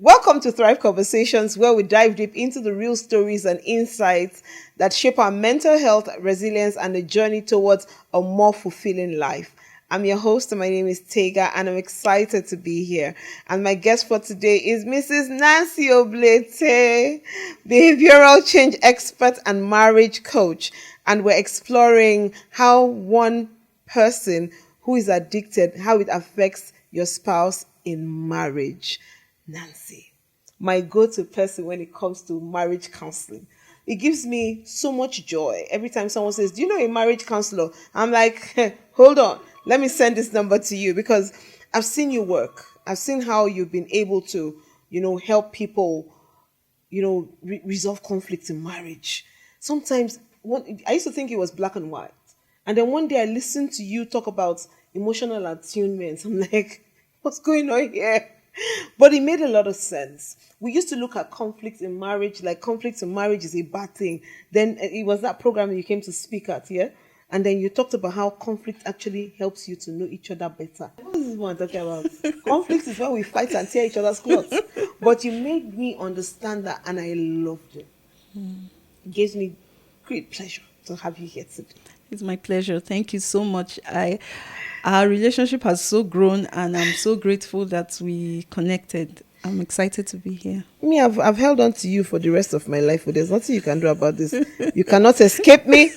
Welcome to Thrive Conversations, where we dive deep into the real stories and insights that shape our mental health, resilience, and the journey towards a more fulfilling life. I'm your host, and my name is Tega, and I'm excited to be here. And my guest for today is Mrs. Nancy Oblete, behavioral change expert and marriage coach. And we're exploring how one person who is addicted, how it affects your spouse in marriage. Nancy, my go-to person when it comes to marriage counseling. It gives me so much joy every time someone says, "Do you know a marriage counselor?" I'm like, hold on, let me send this number to you because I've seen you work. I've seen how you've been able to, help people, resolve conflicts in marriage. Sometimes I used to think it was black and white. And then one day I listened to you talk about emotional attunement. I'm like, what's going on here? But it made a lot of sense. We used to look at conflicts in marriage, like conflicts in marriage is a bad thing. Then it was that program that you came to speak at, yeah? And then you talked about how conflict actually helps you to know each other better. What is this one I'm talking about? Conflict is when we fight and tear each other's clothes. But you made me understand that, and I loved it. It gives me great pleasure to have you here today. It's my pleasure. Thank you so much. Our relationship has so grown, and I'm so grateful that we connected. I'm excited to be here. Me, I've held on to you for the rest of my life, but there's nothing you can do about this. You cannot escape me.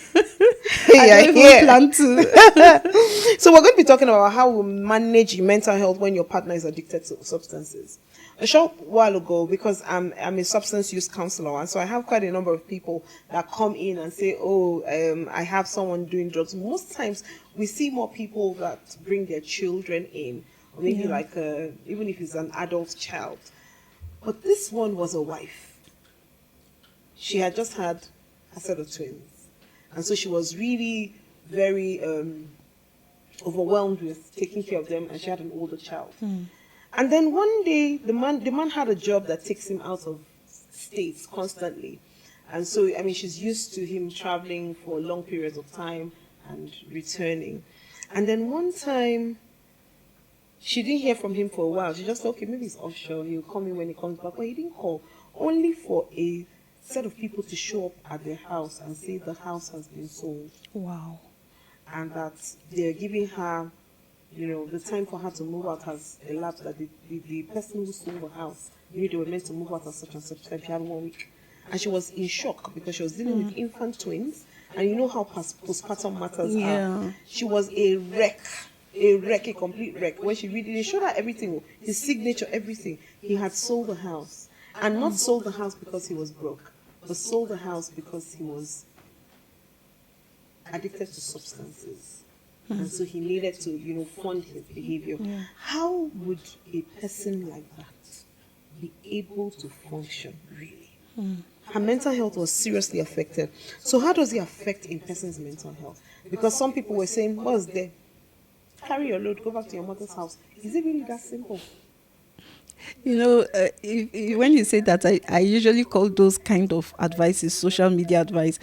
I don't even plan to. So we're going to be talking about how we manage mental health when your partner is addicted to substances. A short while ago, because I'm a substance use counselor, and so I have quite a number of people that come in and say, I have someone doing drugs. Most times we see more people that bring their children in, or maybe even if it's an adult child. But this one was a wife. She had just had a set of twins, and so she was really very overwhelmed with taking care of them, and she had an older child. And then one day, the man had a job that takes him out of states constantly. And so, she's used to him traveling for long periods of time and returning. And then one time, she didn't hear from him for a while. She just thought, okay, maybe he's offshore. He'll call me when he comes back. But he didn't call. Only for a set of people to show up at their house and say the house has been sold. Wow. And that they're giving her, the time for her to move out has elapsed, that the person who sold the house knew they were meant to move out at such and such time. She had 1 week. And she was in shock because she was dealing with infant twins. And you know how postpartum matters are. She was a wreck, a complete wreck. When they showed her everything, his signature, everything. He had sold the house. And not sold the house because he was broke, but sold the house because he was addicted to substances. And so he needed to, fund his behavior. Yeah. How would a person like that be able to function, really? Her mental health was seriously affected. So how does it affect a person's mental health? Because some people were saying, what's there? Carry your load, go back to your mother's house. Is it really that simple? When you say that, I usually call those kind of advices social media advice,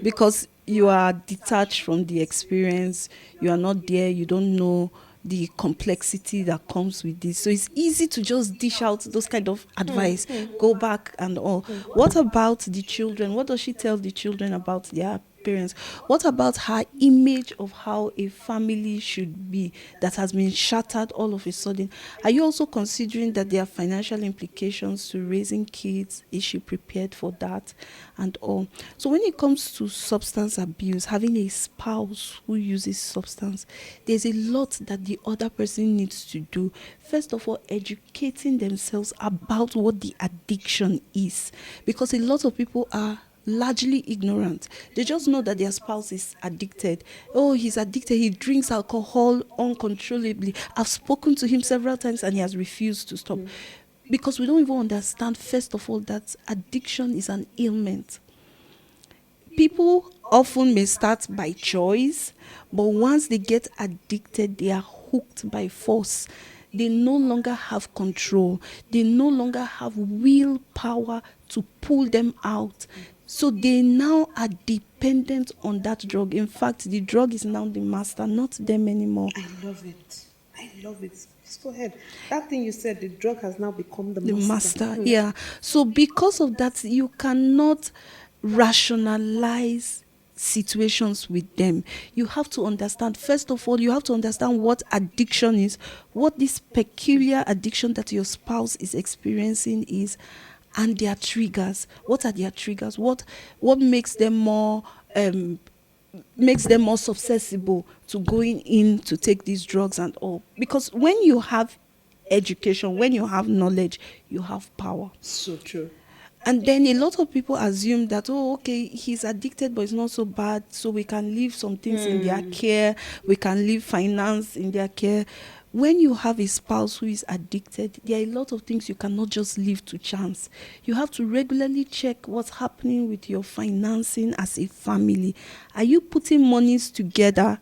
because you are detached from the experience. You are not there. You don't know the complexity that comes with this. So it's easy to just dish out those kind of advice, go back and all. What about the children? What does she tell the children about their parents? What about her image of how a family should be that has been shattered all of a sudden? Are you also considering that there are financial implications to raising kids? Is she prepared for that and all? So when it comes to substance abuse, having a spouse who uses substance, there's a lot that the other person needs to do. First of all, educating themselves about what the addiction is, because a lot of people are largely ignorant. They just know that their spouse is addicted. Oh, he's addicted. He drinks alcohol uncontrollably. I've spoken to him several times and he has refused to stop. Because we don't even understand, first of all, that addiction is an ailment. People often may start by choice, but once they get addicted, they are hooked by force. They no longer have control. They no longer have willpower to pull them out. So they now are dependent on that drug. In fact, the drug is now the master, not them anymore. I love it. Just go ahead. That thing you said, the drug has now become the The master. master, yeah. So because of that, you cannot rationalize situations with them. You have to understand, first of all, you have to understand what addiction is, what this peculiar addiction that your spouse is experiencing is, and their triggers. What are their triggers? What um makes them more susceptible to going in to take these drugs and all? Because when you have education, when you have knowledge, you have power. So true. And then a lot of people assume that, oh, okay, he's addicted, but it's not so bad. So we can leave some things in their care. We can leave finance in their care. When you have a spouse who is addicted, there are a lot of things you cannot just leave to chance. You have to regularly check what's happening with your financing as a family. Are you putting monies together?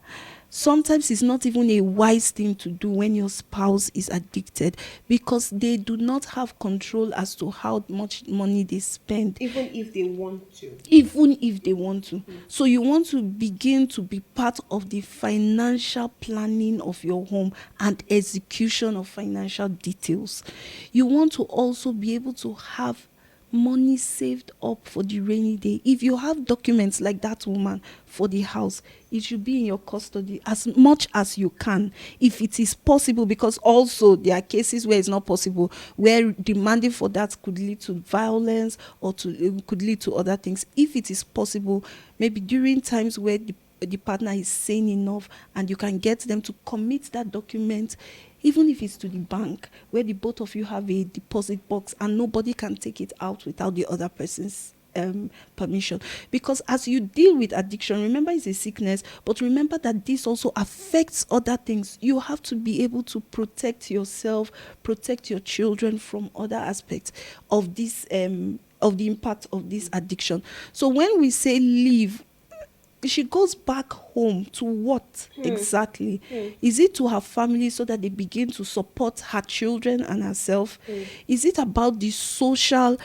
Sometimes it's not even a wise thing to do when your spouse is addicted, because they do not have control as to how much money they spend, Even if they want to. even if they want to. So you want to begin to be part of the financial planning of your home and execution of financial details. You want to also be able to have money saved up for the rainy day. If you have documents like that woman for the house, it should be in your custody as much as you can, if it is possible, because also there are cases where it's not possible, where demanding for that could lead to violence or could lead to other things. If it is possible, maybe during times where the partner is sane enough, and you can get them to commit that document, even if it's to the bank, where the both of you have a deposit box and nobody can take it out without the other person's permission. Because as you deal with addiction, remember it's a sickness, but remember that this also affects other things. You have to be able to protect yourself, protect your children from other aspects of this of the impact of this addiction. So when we say leave, she goes back home to what exactly? Is it to her family so that they begin to support her children and herself? Is it about the social,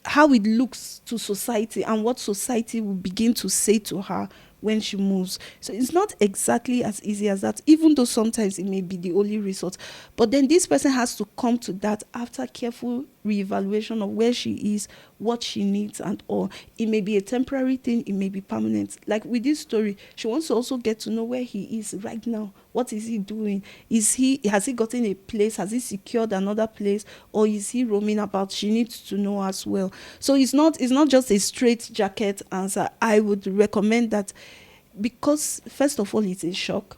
how it looks to society and what society will begin to say to her when she moves? So it's not exactly as easy as that, even though sometimes it may be the only resort. But then this person has to come to that after careful reevaluation of where she is, what she needs and all. It may be a temporary thing, it may be permanent. Like with this story, she wants to also get to know where he is right now. What is he doing? Has he gotten a place? Has he secured another place? Or is he roaming about? She needs to know as well. So it's not just a straight jacket answer. I would recommend that, because first of all, it's a shock.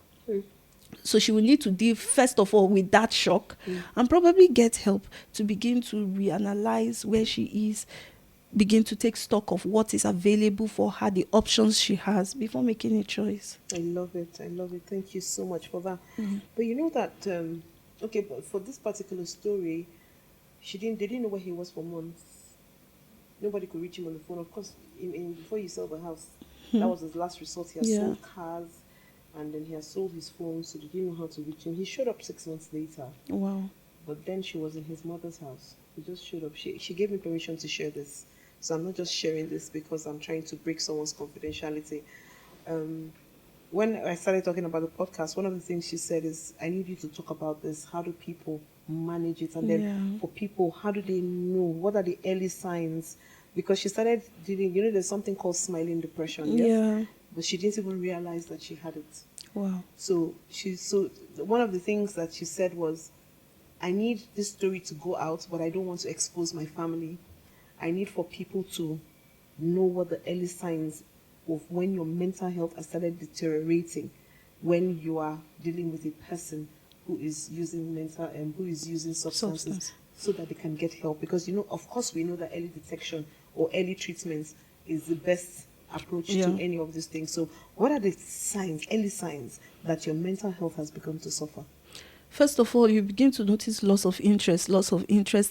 So she will need to deal, first of all, with that shock, and probably get help to begin to reanalyze where she is, begin to take stock of what is available for her, the options she has, before making a choice. I love it. I love it. Thank you so much for that. But you know that, okay, but for this particular story, they didn't know where he was for months. Nobody could reach him on the phone. Of course, before you sell the house, that was his last resort. He had sold cars, and then he had sold his phone, so they didn't know how to reach him. He showed up 6 months later. Wow. But then she was in his mother's house. He just showed up. She gave me permission to share this. So I'm not just sharing this because I'm trying to break someone's confidentiality. When I started talking about the podcast, one of the things she said is, I need you to talk about this. How do people manage it? And then for people, how do they know? What are the early signs? Because she started dealing, there's something called smiling depression. Yes? Yeah. But she didn't even realize that she had it. Wow. So one of the things that she said was, I need this story to go out, but I don't want to expose my family. I need for people to know what the early signs of when your mental health has started deteriorating, when you are dealing with a person who is using substances, so that they can get help. Because of course, we know that early detection or early treatments is the best approach to any of these things. So what are the early signs that your mental health has begun to suffer? First of all, you begin to notice loss of interest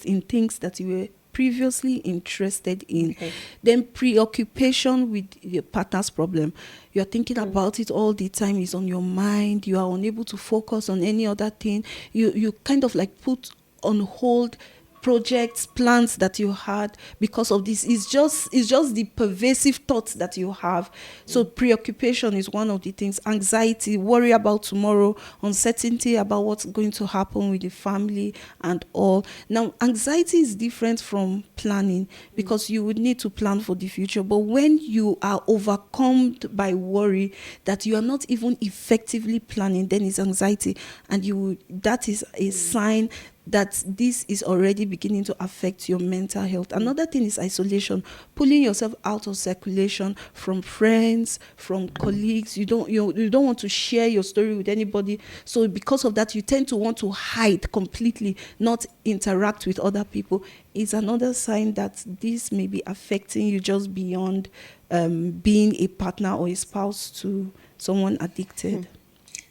in things that you were previously interested in. Okay. Then preoccupation with your partner's problem. You are thinking about it all the time. It's on your mind. You are unable to focus on any other thing. You kind of like put on hold projects, plans that you had because of this. It's just the pervasive thoughts that you have. So preoccupation is one of the things. Anxiety, worry about tomorrow, uncertainty about what's going to happen with the family and all. Now, anxiety is different from planning because you would need to plan for the future. But when you are overcome by worry that you are not even effectively planning, then it's anxiety, and that is a sign that this is already beginning to affect your mental health. Another thing is isolation, pulling yourself out of circulation from friends, from colleagues. You don't want to share your story with anybody. So because of that, you tend to want to hide completely, not interact with other people. It's another sign that this may be affecting you just beyond being a partner or a spouse to someone addicted.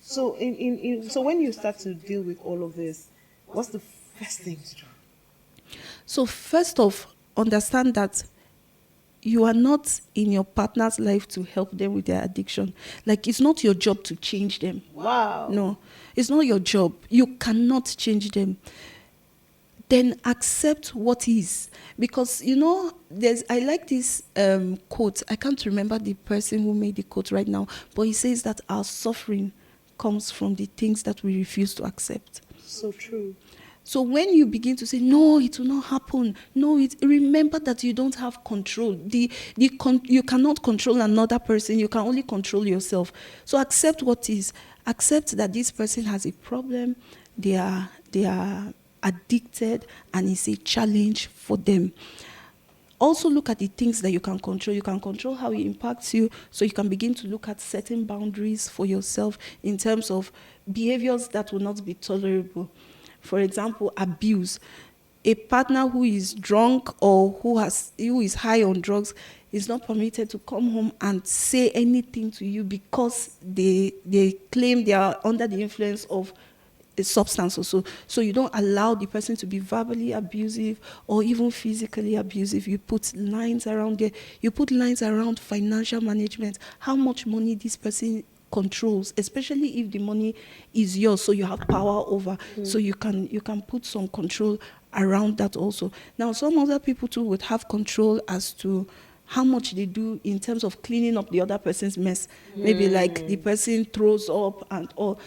So so when you start to deal with all of this, what's the first thing to do? So first off, understand that you are not in your partner's life to help them with their addiction. Like, it's not your job to change them. Wow. No, it's not your job. You cannot change them. Then accept what is. Because, I like this quote. I can't remember the person who made the quote right now, but he says that our suffering comes from the things that we refuse to accept. So true. So when you begin to say, no, it will not happen. No, remember that you don't have control. You cannot control another person. You can only control yourself. So accept what is. Accept that this person has a problem. They are addicted, and it's a challenge for them. Also look at the things that you can control. You can control how it impacts you, so you can begin to look at setting boundaries for yourself in terms of behaviors that will not be tolerable. For example, abuse. A partner who is drunk or who is high on drugs is not permitted to come home and say anything to you because they claim they are under the influence of a substance or so. So you don't allow the person to be verbally abusive or even physically abusive. You put lines around there. You put lines around financial management, how much money this person controls, especially if the money is yours, so you have power over. So you can put some control around that also. Now, some other people too would have control as to how much they do in terms of cleaning up the other person's mess. Maybe like the person throws up and all.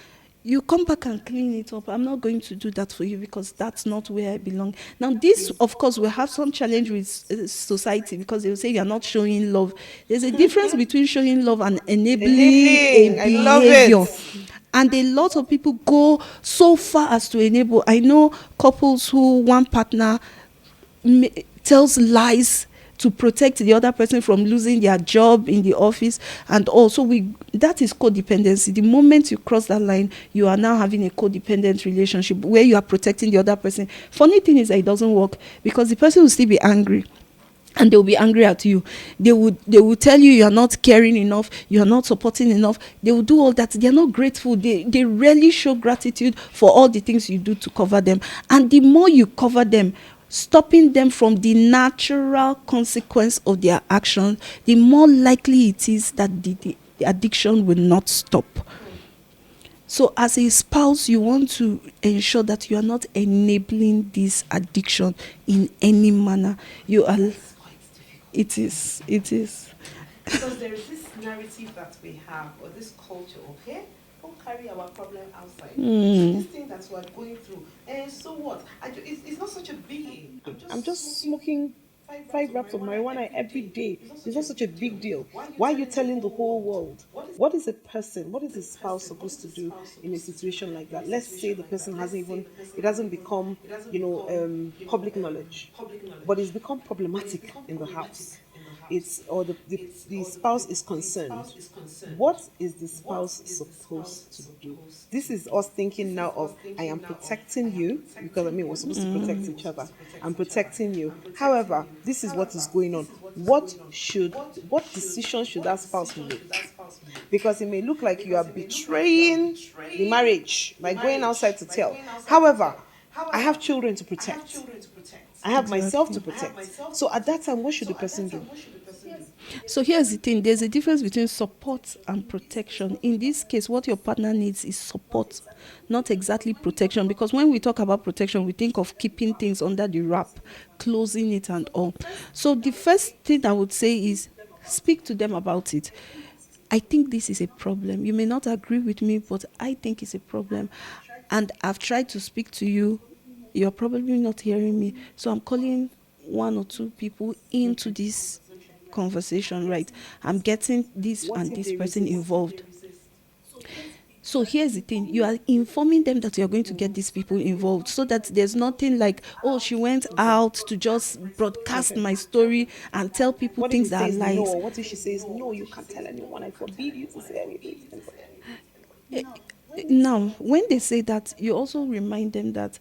You come back and clean it up. I'm not going to do that for you because that's not where I belong. Now, this, of course, will have some challenge with society because they will say you're not showing love. There's a difference between showing love and enabling Enabling. a I love behavior. it. And a lot of people go so far as to enable. I know couples who one partner tells lies to protect the other person from losing their job in the office, and also that is codependency. The moment you cross that line, you are now having a codependent relationship where you are protecting the other person. Funny thing is that it doesn't work because the person will still be angry. And they'll be angry at you. They would tell you are not caring enough, you are not supporting enough. They will do all that. They are not grateful. They rarely show gratitude for all the things you do to cover them. And the more you cover them, stopping them from the natural consequence of their actions, the more likely it is that the addiction will not stop. So as a spouse, you want to ensure that you are not enabling this addiction in any manner. You are. It is. It is. Because there is this narrative that we have, or this culture, okay? Don't carry our problem outside. This thing that we are going through. And so what? It's not such a big deal. I'm just smoking 5 wraps of marijuana every day. It's not such a big deal. Why are you telling the whole world? What is a person, what is a spouse supposed to do in a situation like that? Let's say the person it hasn't become, public knowledge, but it's become problematic in the house. The spouse is concerned. What is the spouse supposed to do? This is us thinking now of I am protecting you because we're supposed to protect each other. I'm protecting you. However, this is what is going on. What decision should that spouse make? Because it may look like you are betraying the marriage by going outside to tell. However, I have children to protect. I have myself to protect. So at that time, what should the person do? So here's the thing, there's a difference between support and protection. In this case, what your partner needs is support, not exactly protection. Because when we talk about protection, we think of keeping things under the wrap, closing it, and all. So the first thing I would say is speak to them about it. I think this is a problem. You may not agree with me, but I think it's a problem. And I've tried to speak to you. You're probably not hearing me. So I'm calling one or two people into this conversation, right? I'm getting this What and if this they person resist? involved. So here's the thing, you are informing them that you're going to get these people involved, so that there's nothing like, oh, she went out to just broadcast Okay. my story and tell people What if he things that are says no? lies. Or what if she says no? You can't tell anyone. I forbid you to say anything. Now, when they say that, you also remind them that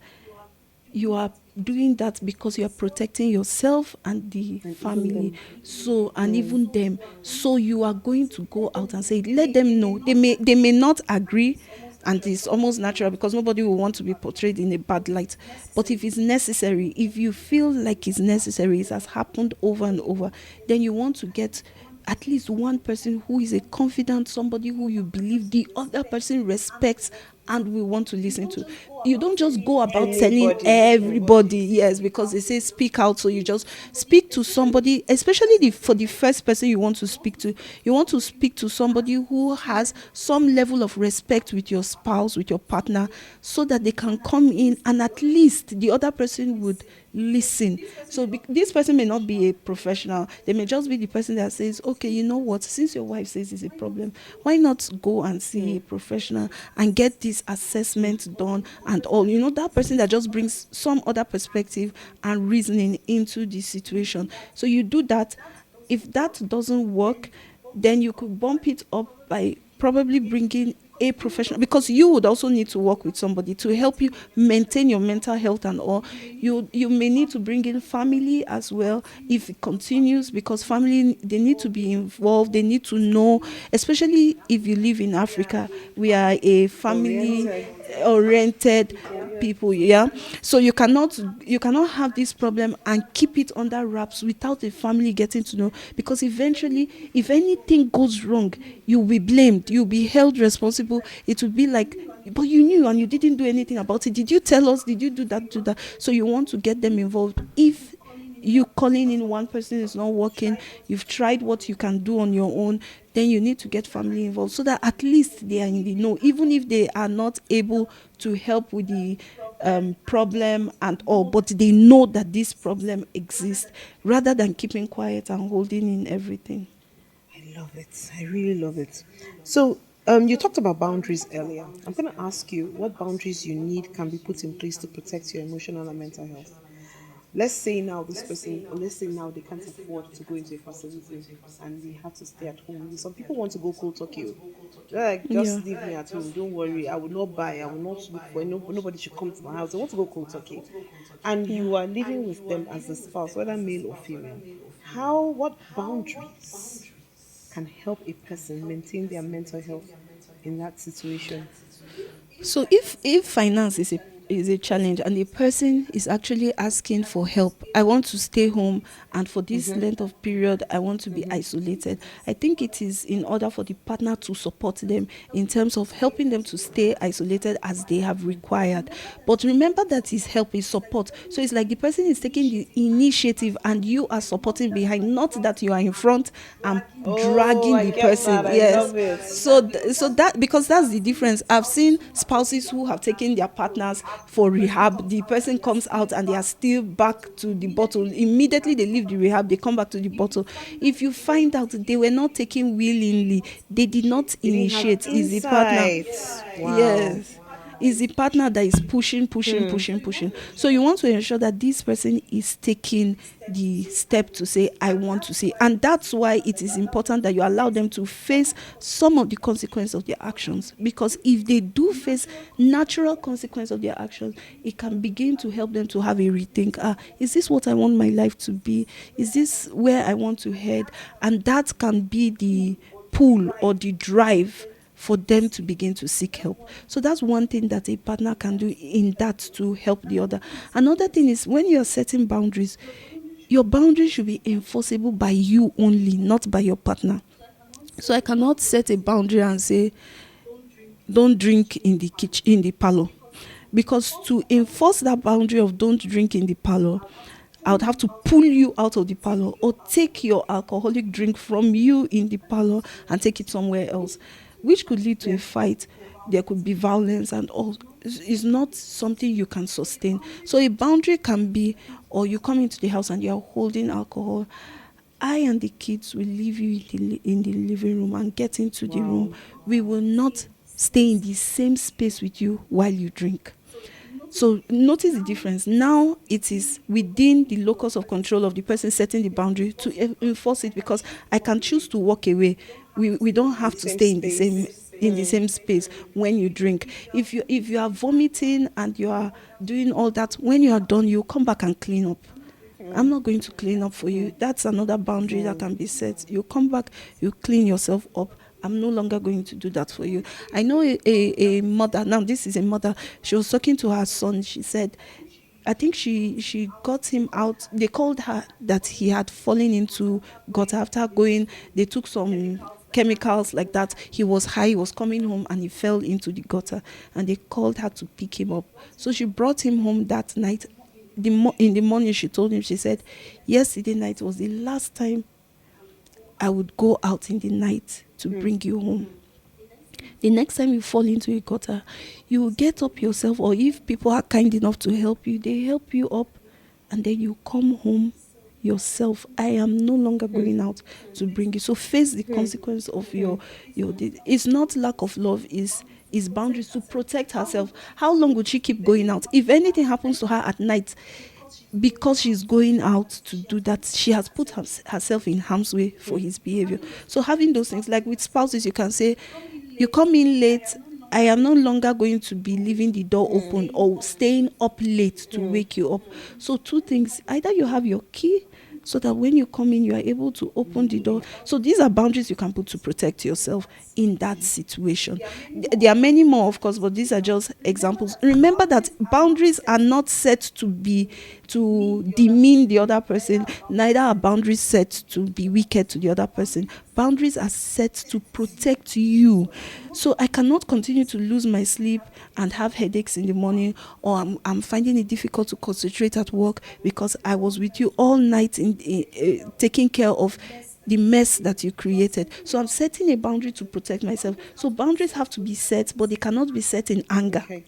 you are doing that because you are protecting yourself and the And even family, them. so, and even them. So you are going to go out and say, let them know. They may not agree, and it's almost natural because nobody will want to be portrayed in a bad light. But if it's necessary, if you feel like it's necessary, it has happened over and over, then you want to get at least one person who is a confidant, somebody who you believe the other person respects and will want to listen to. You don't just go about telling Anybody. everybody, yes, because they say speak out. So you just speak to somebody, especially for the first person you want to speak to. You want to speak to somebody who has some level of respect with your spouse, with your partner, so that they can come in and at least the other person would listen. So this person may not be a professional. They may just be the person that says, okay, you know what, since your wife says it's a problem, why not go and see a professional and get this assessment done and all. That person that just brings some other perspective and reasoning into the situation. So you do that. If that doesn't work, then you could bump it up by probably bringing a professional, because you would also need to work with somebody to help you maintain your mental health and all. You may need to bring in family as well if it continues, because family, they need to be involved. They need to know, especially if you live in Africa. We are a family Oriented. oriented People, yeah. people, yeah. So you cannot have this problem and keep it under wraps without the family getting to know, because eventually, if anything goes wrong, you'll be blamed, you'll be held responsible. It will be like, but you knew and you didn't do anything about it. Did you tell us? Did you do that? So you want to get them involved. If you calling in one person is not working, you've tried what you can do on your own, then you need to get family involved, so that at least they are in the know, even if they are not able to help with the problem and all, but they know that this problem exists, rather than keeping quiet and holding in everything. I love it. I really love it. So, you talked about boundaries earlier. I'm going to ask you what boundaries you need can be put in place to protect your emotional and mental health. Let's say now this person, or let's say now they can't afford to go into a facility and they have to stay at home. Some people want to go cold turkey. They're like, Yeah. just leave me at home. Don't worry. I will not buy. I will not look for nobody should come to my house. They want to go cold turkey. And Yeah. you are living with them as a spouse, whether male or female. What boundaries can help a person maintain their mental health in that situation? So if finance is a challenge and the person is actually asking for help, I want to stay home and for this length of period I want to be isolated. I think it is in order for the partner to support them in terms of helping them to stay isolated as they have required. But remember that is help, is support. So it's like the person is taking the initiative and you are supporting behind, not that you are in front and Oh, dragging I the get person. that. I Yes. love it. So that, because that's the difference. I've seen spouses who have taken their partners for rehab. The person comes out and they are still back to the bottle. Immediately they leave the rehab, they come back to the bottle. If you find out they were not taken willingly, they did not They didn't have initiate, is the partner. insights. Wow. Yes. Is the partner that is pushing. So you want to ensure that this person is taking the step to say, I want to say. And that's why it is important that you allow them to face some of the consequences of their actions. Because if they do face natural consequence of their actions, it can begin to help them to have a rethink. Is this what I want my life to be? Is this where I want to head? And that can be the pull or the drive for them to begin to seek help. So that's one thing that a partner can do in that to help the other. Another thing is when you're setting boundaries, Your boundary should be enforceable by you only, not by your partner. So I cannot set a boundary and say, don't drink in the kitchen, in the parlor. Because to enforce that boundary of don't drink in the parlor, I would have to pull you out of the parlor or take your alcoholic drink from you in the parlor and take it somewhere else, which could lead to a fight. There could be violence and all. It's not something you can sustain. So a boundary can be, or you come into the house and you're holding alcohol. I and the kids will leave you in the living room and get into the room. We will not stay in the same space with you while you drink. So notice the difference. Now it is within the locus of control of the person setting the boundary to enforce it, because I can choose to walk away. We don't have to stay in the same space when you drink. If you are vomiting and you are doing all that, when you are done, you come back and clean up. I'm not going to clean up for you. That's another boundary that can be set. You come back, you clean yourself up. I'm no longer going to do that for you. I know a mother, now this is a mother, she was talking to her son. She said, I think she got him out. They called her that he had fallen into gutter after going, they took some chemicals like that. He was high, he was coming home and he fell into the gutter, and they called her to pick him up. So she brought him home that night. In the morning, she told him, she said, yesterday night was the last time I would go out in the night to bring you home. The next time you fall into a gutter, you will get up yourself, or if people are kind enough to help you, they help you up, and then you come home yourself. I am no longer going out to bring you. So face the consequence of your it's not lack of love, is boundaries to protect herself. How long would she keep going out? If anything happens to her at night, because she's going out to do that, she has put herself in harm's way for his behavior. So having those things, like with spouses, you can say, you come in late, I am no longer going to be leaving the door open or staying up late to wake you up. So two things, either you have your key so that when you come in, you are able to open the door. So these are boundaries you can put to protect yourself in that situation. There are many more, of course, but these are just examples. Remember that boundaries are not set to demean the other person. Neither are boundaries set to be wicked to the other person. Boundaries are set to protect you. So I cannot continue to lose my sleep and have headaches in the morning, or I'm finding it difficult to concentrate at work because I was with you all night in taking care of the mess that you created. So I'm setting a boundary to protect myself. So boundaries have to be set, but they cannot be set in anger. Okay.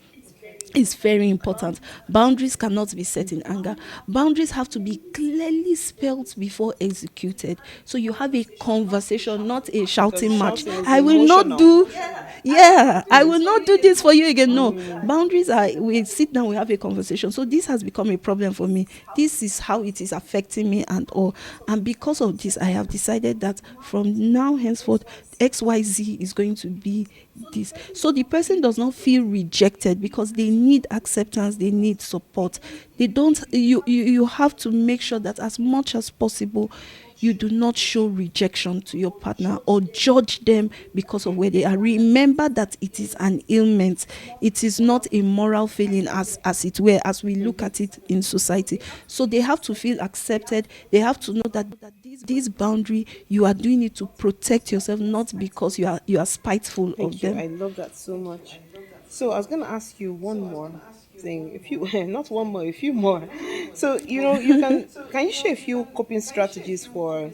It's very important. Boundaries cannot be set in anger. Boundaries have to be clearly spelled before executed. So you have a conversation, not a shouting match. I will not do, I will not do this for you again. No, boundaries are, we sit down, we have a conversation. So this has become a problem for me. This is how it is affecting me and all. And because of this, I have decided that from now henceforth, XYZ is going to be this. So the person does not feel rejected, because they need acceptance, they need support. They don't, you have to make sure that as much as possible, you do not show rejection to your partner or judge them because of where they are. Remember that it is an ailment. It is not a moral failing as it were, as we look at it in society. So they have to feel accepted. They have to know that this boundary, you are doing it to protect yourself, not because you are spiteful of them. I love that so much. So I was going to ask you one more thing. If you not one more, a few more. So you can you share a few coping strategies for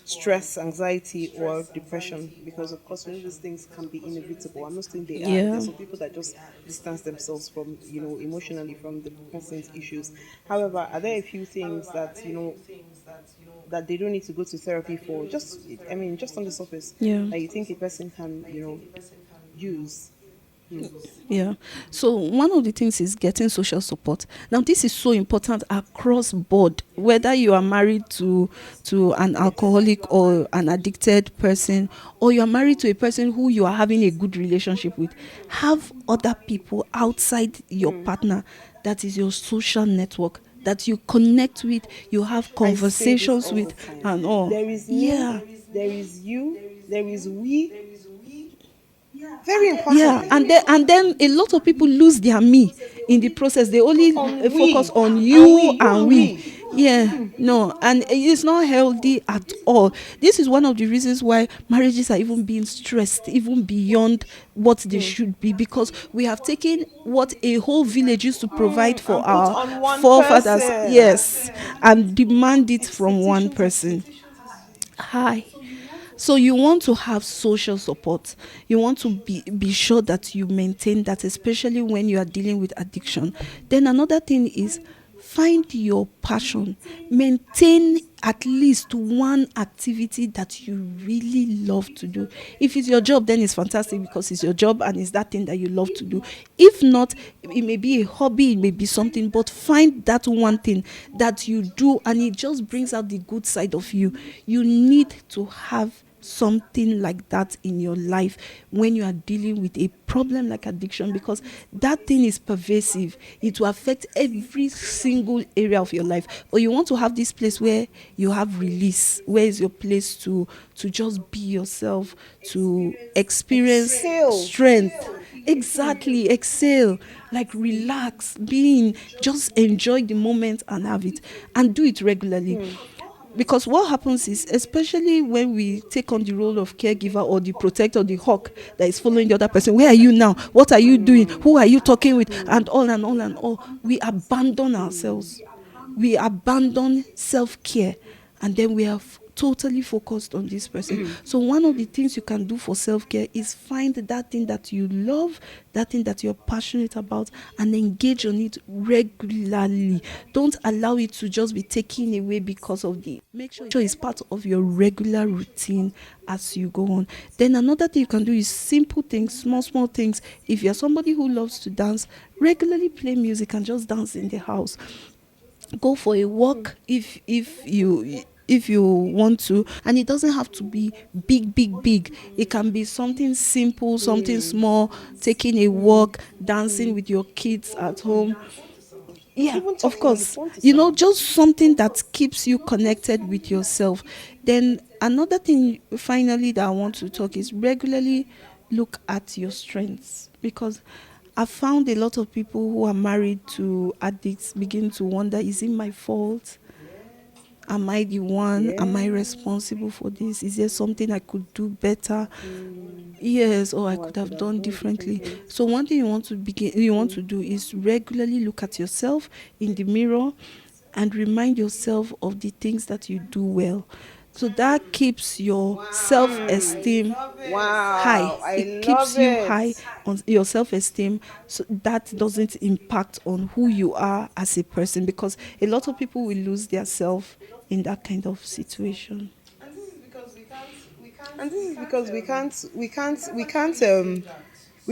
stress, anxiety, or depression? Because of course, these things can be inevitable. I'm not saying they are. Yeah. There's some people that just distance themselves from emotionally from the person's issues. However, are there a few things that that they don't need to go to therapy for? Just on the surface. Yeah. That you think a person can use. Yeah. So one of the things is getting social support. Now this is so important across board, whether you are married to an alcoholic or an addicted person, or you are married to a person who you are having a good relationship with. Have other people outside your partner that is your social network, that you connect with, you have conversations with, and all. There is me, there is you, there is we. Very important. Yeah, and then a lot of people lose their me in the process. They only focus on you and we. Yeah, no, and it's not healthy at all. This is one of the reasons why marriages are even being stressed, even beyond what they should be, because we have taken what a whole village used to provide for And put our on one forefathers, person. yes, and demand it from one person. Hi. So you want to have social support. You want to be sure that you maintain that, especially when you are dealing with addiction. Then another thing is find your passion. Maintain at least one activity that you really love to do. If it's your job, then it's fantastic because it's your job and it's that thing that you love to do. If not, it may be a hobby, it may be something, but find that one thing that you do and it just brings out the good side of you. You need to have something like that in your life when you are dealing with a problem like addiction, because that thing is pervasive. It will affect every single area of your life. But you want to have this place where you have release, where is your place to just be yourself, to experience Exhale. strength. Exactly, exhale, like relax, being, just enjoy the moment and have it, and do it regularly. Because what happens is, especially when we take on the role of caregiver or the protector, the hawk that is following the other person, where are you now, what are you doing, who are you talking with, and all and all and all, we abandon ourselves, we abandon self-care, and then we are totally focused on this person. So one of the things you can do for self-care is find that thing that you love, that thing that you're passionate about, and engage on it regularly. Don't allow it to just be taken away because of the, make sure it's part of your regular routine as you go on. Then another thing you can do is simple things, small things. If you're somebody who loves to dance, regularly play music and just dance in the house. Go for a walk if you want to, and it doesn't have to be big. It can be something simple, something small. Taking a walk, dancing with your kids at home. Yeah, Even of talking on the course. phone to You know, someone. just something that keeps you connected with yourself. Then another thing finally that I want to talk is regularly look at your strengths, because I found a lot of people who are married to addicts begin to wonder, is it my fault? Am I the one? Am I Yeah. responsible for this? Is there something I could do better? Yes, or I Oh, I could could have have done done differently. differently. So one thing you want to do is regularly look at yourself in the mirror and remind yourself of the things that you do well. So that keeps your self-esteem high. Wow, I It love keeps you it. high on your self-esteem, so that doesn't impact on who you are as a person, because a lot of people will lose their self in that kind of situation. And this is because we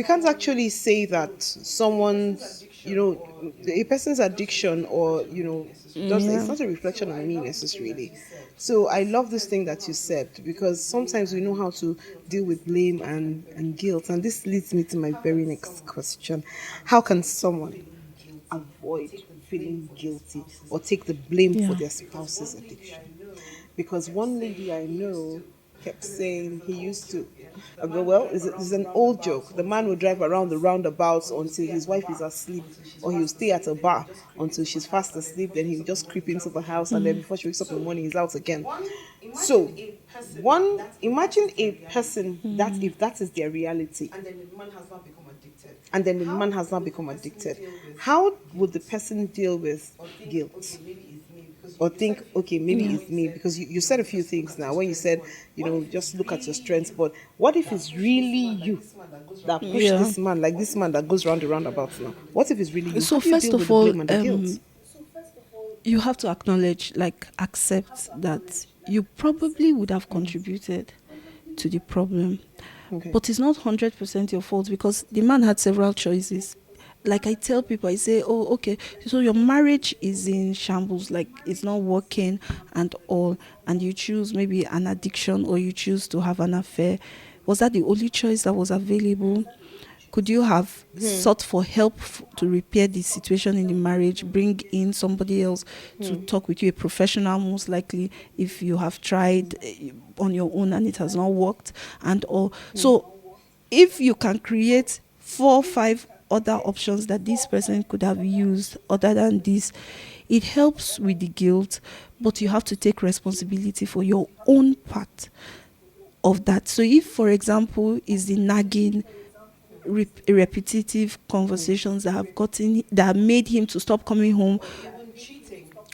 can't actually say that someone's, a person's addiction, or does it's Yeah. not a reflection on me necessarily. So I love this thing that you said, because sometimes we know how to deal with blame and guilt, and this leads me to my very next question: how can someone avoid feeling guilty or take the blame for Yeah. their spouse's addiction? Because one lady I know kept saying he used to. Well, it's an old joke. The man will drive around the roundabouts until his wife is asleep, or he'll stay at a bar until she's fast asleep. Then he'll just creep into the house, and then before she wakes up in the morning, he's out again. So, imagine a person that, if that is their reality, and then the man has now become addicted, how would the person deal with guilt? Or think, okay, maybe Yeah. it's me, because you said a few things now when you said, just look at your strengths. But what if it's really you that pushed Yeah. this man, like this man that goes round the roundabout now? What if it's really you? How So do you first deal with of the all, blame and the guilt? you have to acknowledge, like accept that you probably would have contributed to the problem. Okay. But it's not 100% your fault, because the man had several choices. Like I tell people, I say, oh, okay, so your marriage is in shambles, like it's not working and all, and you choose maybe an addiction or you choose to have an affair. Was that the only choice that was available? Could you have sought for help to repair the situation in the marriage, bring in somebody else to talk with you, a professional most likely, if you have tried on your own and it has not worked and all? So if you can create 4 5 other options that this person could have used other than this, It helps with the guilt, but you have to take responsibility for your own part of that. So if, for example, is the nagging, repetitive conversations that have made him to stop coming home,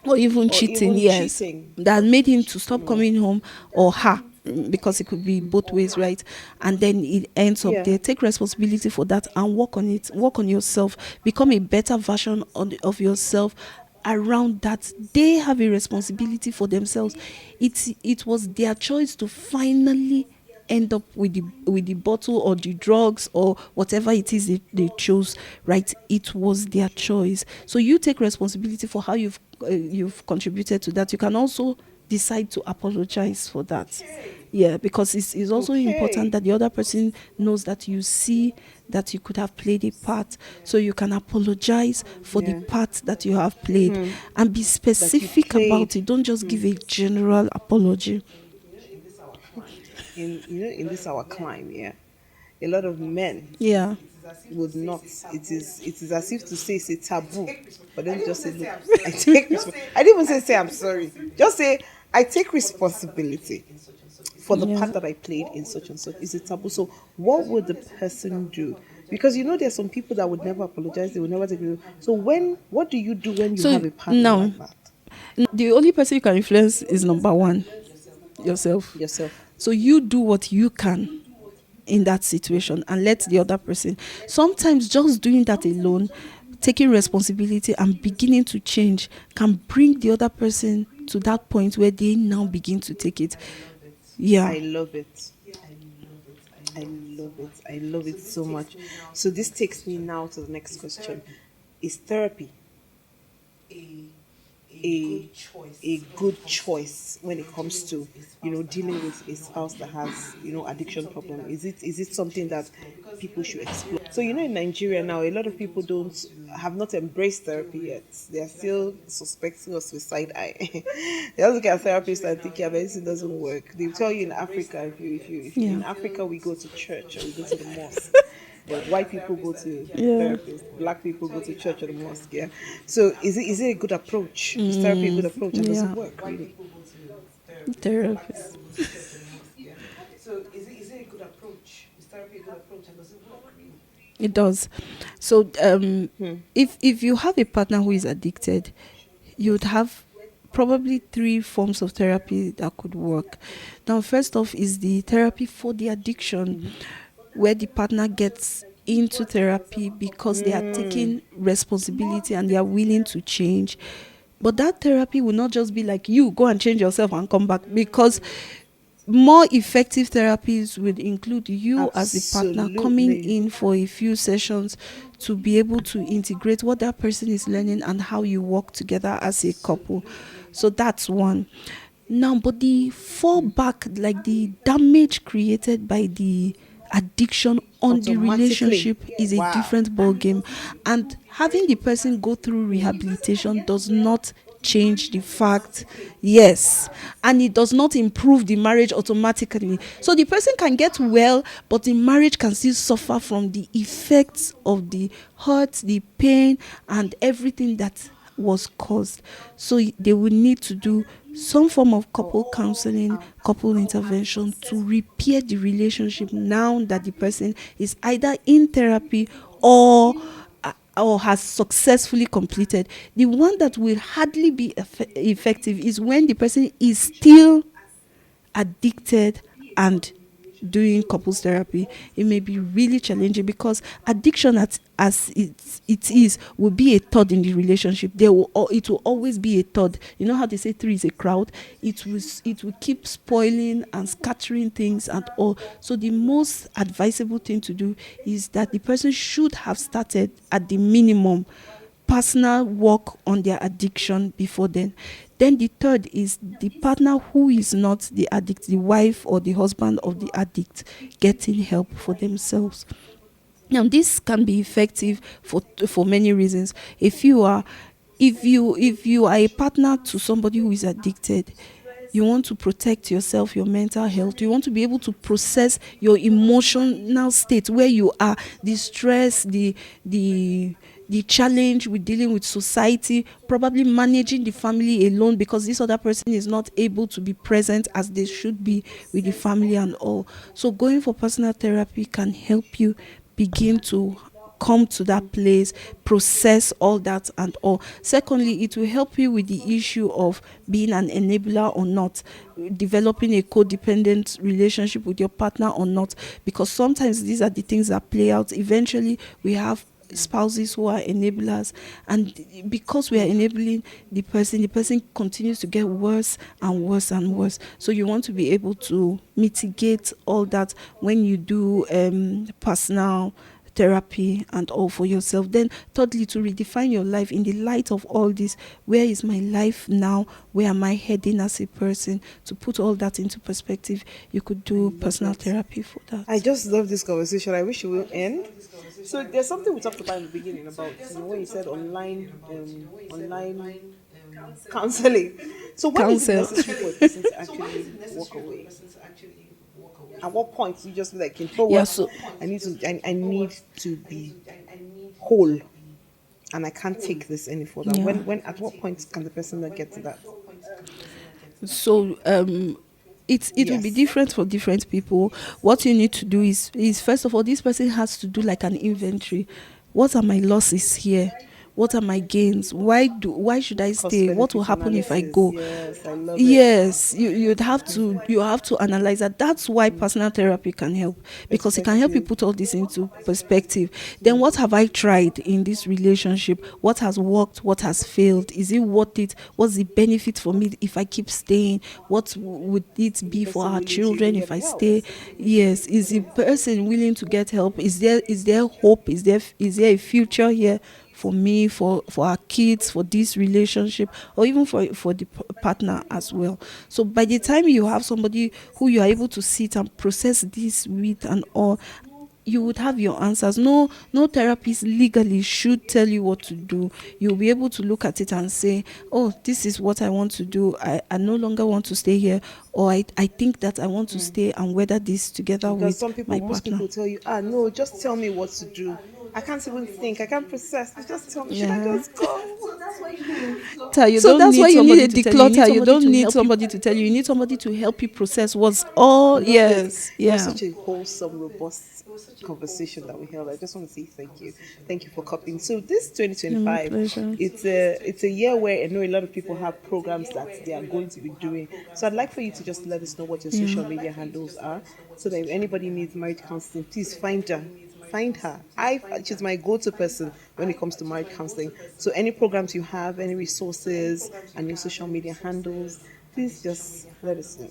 or even Or cheating, even yes, cheating. that made him to stop coming home, or her, because it could be both ways, right? And then it ends up Yeah. there. Take responsibility for that and work on it. Work on yourself. Become a better version of yourself around that. They have a responsibility for themselves. It was their choice to finally end up with the bottle or the drugs or whatever it is they chose, right? It was their choice. So you take responsibility for how you've contributed to that. You can also decide to apologize for that. Yeah, because it's also important Okay. that the other person knows that you see that you could have played a part, so you can apologize for the Yeah. part that you have played, and be That you specific about played it. Don't just give a general apology. in this our climb, yeah. A lot of men Yeah. would not. It is as if to say it's a taboo. But then just say, look, I take I didn't even say I'm sorry. Just say I take responsibility for the Yeah. part that I played in such and such. Is a taboo. So what would the person do? Because there's some people that would never apologize, they would never take it. So what do you do when you So have a partner now, like that? the only person you can influence is number one, yourself. Yourself. So you do what you can in that situation and let the other person. Sometimes just doing that alone, taking responsibility and beginning to change, can bring the other person to that point where they now begin to take it. Yeah. I love it. I love it. I love it so much. So this takes me now to the next question. Is therapy a a good choice when it comes to dealing with a spouse that has addiction problem? Is it something that people should explore? So in Nigeria now, a lot of people don't have not embraced therapy yet. They are still suspecting us with side eye. They just look at therapists and think, yeah, but this doesn't work. They tell you in Africa, if you Yeah. in Africa, we go to church or we go to the mosque. But white people go to Yeah. therapists, black people go to church or the mosque. Yeah. So is it a good approach? Is therapy a good approach, and does it Yeah. work really? Therapist. So is it a good approach? Is therapy a good approach, and does it work really? It does. So if you have a partner who is addicted, you'd have probably three forms of therapy that could work. Now, first off is the therapy for the addiction, where the partner gets into therapy because they are taking responsibility and they are willing to change. But that therapy will not just be like, you go and change yourself and come back, because more effective therapies would include you as a partner coming Absolutely. in for a few sessions to be able to integrate what that person is learning and how you work together as a couple. So that's one. Now, but the fallback, like the damage created by the addiction on the Automatically. relationship, is a Wow. different ball game. And having the person go through rehabilitation does not change the fact, yes, and it does not improve the marriage automatically. So the person can get well, but the marriage can still suffer from the effects of the hurt, the pain, and everything that was caused. So they will need to do some form of couple counseling, couple intervention to repair the relationship now that the person is either in therapy or has successfully completed. The one that will hardly be effective is when the person is still addicted and doing couples therapy. It may be really challenging because addiction, as it is, will be a third in the relationship. It will always be a third. You know how they say three is a crowd. It will keep spoiling and scattering things and all. So the most advisable thing to do is that the person should have started at the minimum personal work on their addiction before then. Then the third is the partner who is not the addict, the wife or the husband of the addict, getting help for themselves. Now, this can be effective for many reasons. If you are a partner to somebody who is addicted, you want to protect yourself, your mental health. You want to be able to process your emotional state where you are, the stress, the the challenge with dealing with society, probably managing the family alone because this other person is not able to be present as they should be with the family and all. So going for personal therapy can help you begin to come to that place, process all that and all. Secondly, it will help you with the issue of being an enabler or not, developing a codependent relationship with your partner or not, because sometimes these are the things that play out. Eventually, we have spouses who are enablers, and because we are enabling the person continues to get worse and worse and worse. So you want to be able to mitigate all that when you do personal therapy and all for yourself. Then thirdly, to redefine your life in the light of all this. Where is my life now? Where am I heading as a person? To put all that into perspective, you could do personal therapy for that. I just love this conversation. I wish it will end. So there's something we talked about in the beginning about when you said online counseling. So when is it Counsel. necessary for a person to actually walk away? At what point do you just be like, you know Yeah, what, so I need to be whole, and I can't take this any further. Yeah. When at what point can the person not get to that? so it will be Yes. different for different people. What you need to do is first of all, this person has to do like an inventory. What are my losses here? What are my gains? Why should I Cost stay? What will benefit happen if I analysis. go? Yes, I love it. Yes, you have to analyze that. That's why personal therapy can help, because it can help you Perspective. put all this into perspective. Then what have I tried in this relationship? What has worked? What has failed? Is it worth it? What's the benefit for me if I keep staying? What would it be for Person our willing to even children get if I help. stay? Yes, is the person willing to get help? Is there hope? Is there a future here for me, for our kids, for this relationship, or even for the partner as well? So by the time you have somebody who you are able to sit and process this with and all, you would have your answers. No therapist legally should tell you what to do. You'll be able to look at it and say, oh, this is what I want to do. I no longer want to stay here, or I think that I want to stay and weather this together Because with my most partner. people tell you, no, just tell me what to do. I can't even think. I can't process. Just tell me. Should I Yeah. just go? You So don't So that's why that's you why need a you need to declutter. tell You you. don't need somebody to tell you. You need somebody to help you process what's all. I love it. Yes, It was yeah. such a wholesome, robust conversation that we held. I just want to say thank you. Thank you for copying. So this My 2025, pleasure. it's a year where I know a lot of people have programs that they are going to be doing. So I'd like for you to just let us know what your Yeah. social media handles are, so that if anybody needs marriage counseling, please find her. Find her. She's my go-to person when it comes to marriage counseling. So any programs you have, any resources, and your social media handles, please just let us know.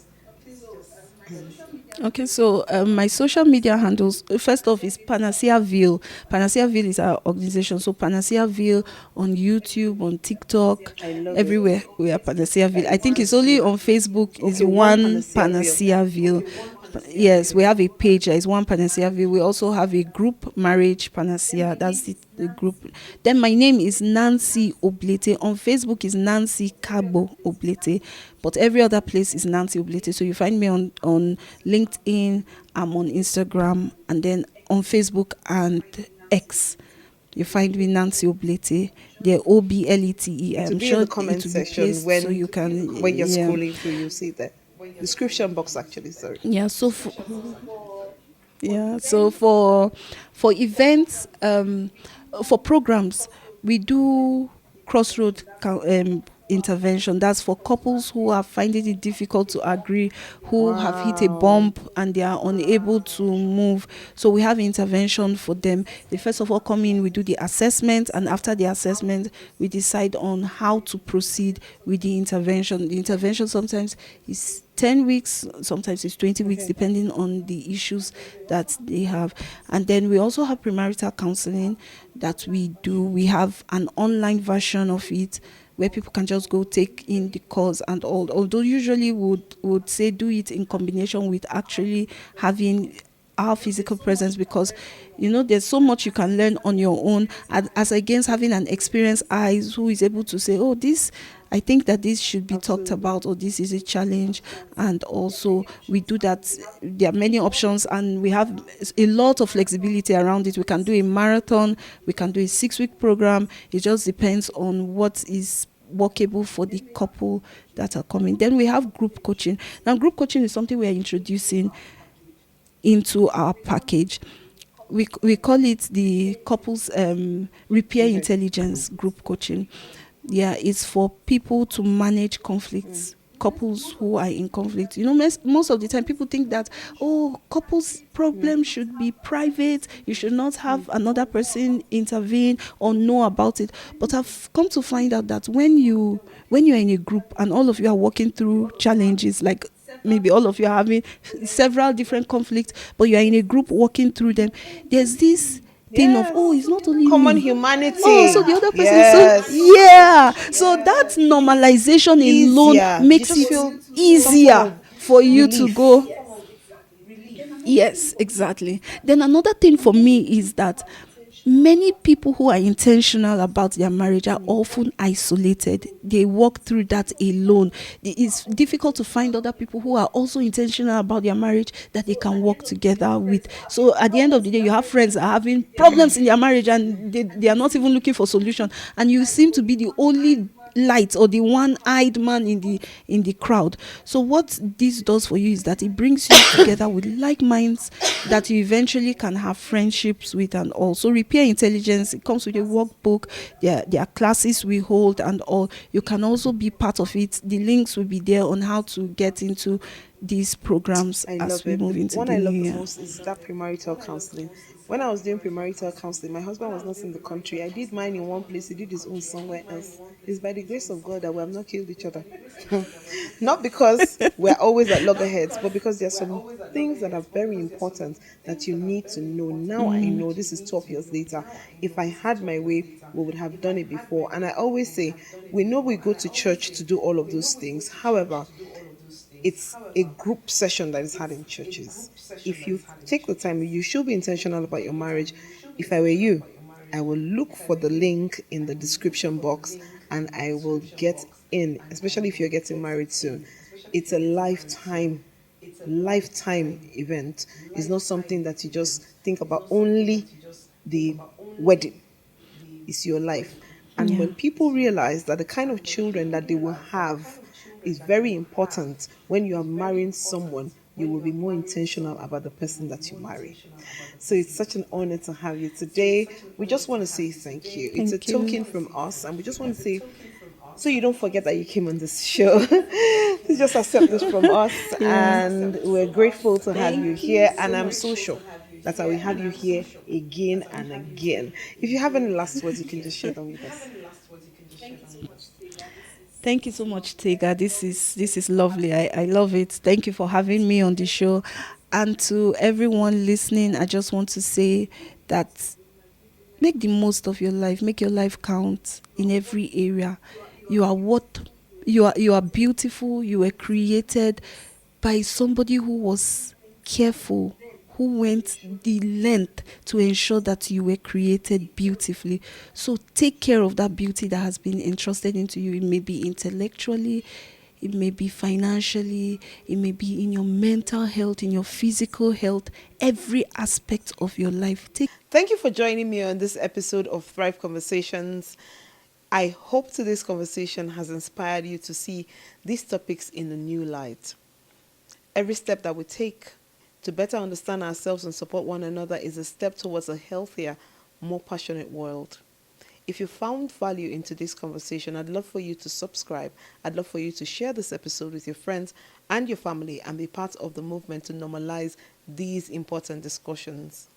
Okay, so my social media handles, first off, is Panaceaville. Panaceaville is our organization. So Panaceaville on YouTube, on TikTok, I love it. everywhere we are Panaceaville. I That think is it's only cute. on Facebook is Okay, one one panacea real. Panaceaville. Yes, we have a page. There is one Panaceaville. We also have a group, Marriage Panacea. That's the group. Then my name is Nancy Oblete. On Facebook is Nancy Cabo Oblete, but every other place is Nancy Oblete. So you find me on LinkedIn, I'm on Instagram, and then on Facebook and X. You find me Nancy Oblete. The Oblete. It will I'm be in sure the it comment will be section placed so you when can. you're Yeah. scrolling through, you'll see that description box actually. Sorry. Yeah. So for events, for programs, we do intervention. That's for couples who are finding it difficult to agree, who have hit a Wow. bump and they are unable to move. So we have intervention for them. They first of all come in, we do the assessment, and after the assessment, we decide on how to proceed with the intervention. The intervention sometimes is 10 weeks, sometimes it's 20 weeks, Okay. depending on the issues that they have. And then we also have premarital counseling that we do. We have an online version of it where people can just go take in the course and all. Although usually would say do it in combination with actually having our physical presence, because there's so much you can learn on your own as against having an experienced eyes who is able to say, oh, this I think that this should be talked about, or this is a challenge. And also, we do that. There are many options, and we have a lot of flexibility around it. We can do a marathon, we can do a 6-week program. It just depends on what is workable for the couple that are coming. Then we have group coaching. Now, group coaching is something we are introducing into our package. We call it the couples repair intelligence group coaching. Yeah, it's for people to manage conflicts. Couples who are in conflict, most of the time people think that, oh, couples problem should be private, you should not have another person intervene or know about it. But I've come to find out that when you're in a group and all of you are working through challenges, like maybe all of you are having several different conflicts, but you are in a group working through them, there's this thing of, oh, it's not only Common me. humanity. Oh, so the other person is Yes. so, yeah. So that normalization alone Easier. You makes just it feel some form easier of for you to relief. go. Yes, exactly. Then another thing for me is that many people who are intentional about their marriage are often isolated. They walk through that alone. It's difficult to find other people who are also intentional about their marriage that they can work together with. So at the end of the day, you have friends that are having problems in their marriage, and they are not even looking for solution. And you seem to be the only light or the one-eyed man in the crowd. So what this does for you is that it brings you together with like minds that you eventually can have friendships with. And also repair intelligence, it comes with a workbook. There are classes we hold and all. You can also be part of it. The links will be there on how to get into these programs I as love we it. move The into one the I new love the year. most is that premarital counseling. When I was doing premarital counseling, my husband was not in the country. I did mine in one place, he did his own somewhere else. It's by the grace of God that we have not killed each other. Not because we're always at loggerheads, but because there are some things that are very important that you need to know. Now I know, this is 12 years later. If I had my way, we would have done it before. And I always say, we know we go to church to do all of those things. However, it's a group session that is had in churches. If you take the time, you should be intentional about your marriage. If I were you, I will look for the link in the description box and I will get in, especially if you're getting married soon. It's a lifetime event. It's not something that you just think about only the wedding. Is your life. And Yeah. when people realize that the kind of children that they will have is very important when you are marrying someone, you will be more intentional about the person that you marry. So it's such an honor to have you today. We just want to say thank you. It's a Thank you. token from us, and we just want to say, so you don't forget that you came on this show. Please just accept this from us, Yeah. and we're grateful to have you Thank here. you And so I'm so much. sure that I will have you here again and again. If you have any last words, you can just share them with us. Thank you so much, Tega. This is lovely. I love it. Thank you for having me on the show. And to everyone listening, I just want to say that make the most of your life. Make your life count in every area. You are what you are beautiful. You were created by somebody who was careful, who went the length to ensure that you were created beautifully. So take care of that beauty that has been entrusted into you. It may be intellectually, it may be financially, it may be in your mental health, in your physical health, every aspect of your life. Thank you for joining me on this episode of Thrive Conversations. I hope today's conversation has inspired you to see these topics in a new light. Every step that we take to better understand ourselves and support one another is a step towards a healthier, more passionate world. If you found value in today's conversation, I'd love for you to subscribe. I'd love for you to share this episode with your friends and your family and be part of the movement to normalize these important discussions.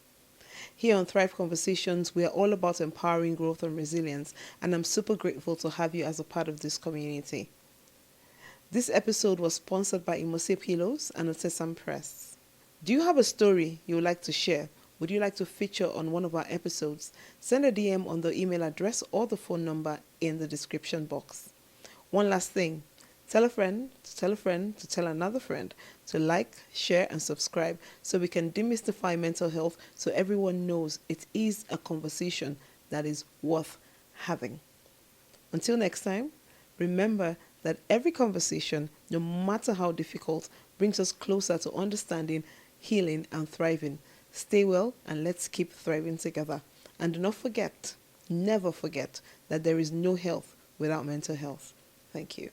Here on Thrive Conversations, we are all about empowering growth and resilience, and I'm super grateful to have you as a part of this community. This episode was sponsored by Imose Pillows and Otesam Press. Do you have a story you would like to share? Would you like to feature on one of our episodes? Send a DM on the email address or the phone number in the description box. One last thing. Tell a friend to tell a friend to tell another friend to like, share, and subscribe so we can demystify mental health so everyone knows it is a conversation that is worth having. Until next time, Remember that every conversation, no matter how difficult, brings us closer to understanding, healing, and thriving. Stay well and let's keep thriving together. And do not forget, never forget, that there is no health without mental health. Thank you.